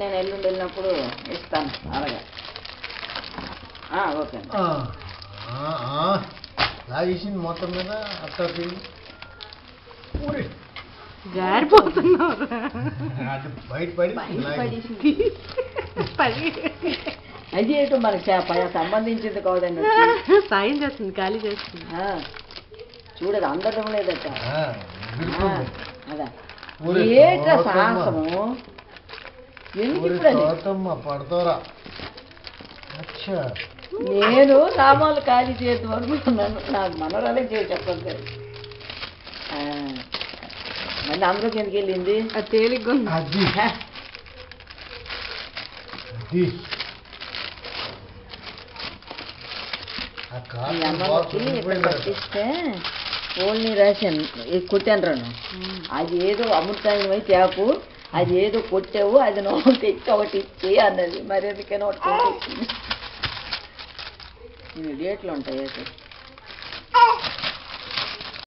నేను ఎల్లుండి వెళ్ళినప్పుడు ఇస్తాను అలాగే. ఓకే లాగేసింది మొత్తం మీద అట్లా జారిపోతున్నారు అది ఏంటో మనకి సంబంధించింది కాదండి. సాయం చేస్తుంది, ఖాళీ చేస్తుంది. చూడదు అందడం లేదట. అదా ఏట సాహసము పడతారా? నేను సామాన్లు ఖాళీ చేద్దాం అనుకుంటున్నాను. నాకు మనరాలే చేసి చెప్పండి. మళ్ళీ అందులోకి ఎందుకు వెళ్ళింది? అది తేలిగ్గా అమ్మకి పట్టిస్తే ఓన్లీ రాశాను కొట్టాను రాను. అది ఏదో అమృతాయమై తేకు, అది ఏదో కొట్టావు, అది నోటు తెచ్చి ఒకటి ఇచ్చి అన్నది. మరి ఎందుకైనా ఒకటి కొట్టి డేట్లు ఉంటాయి.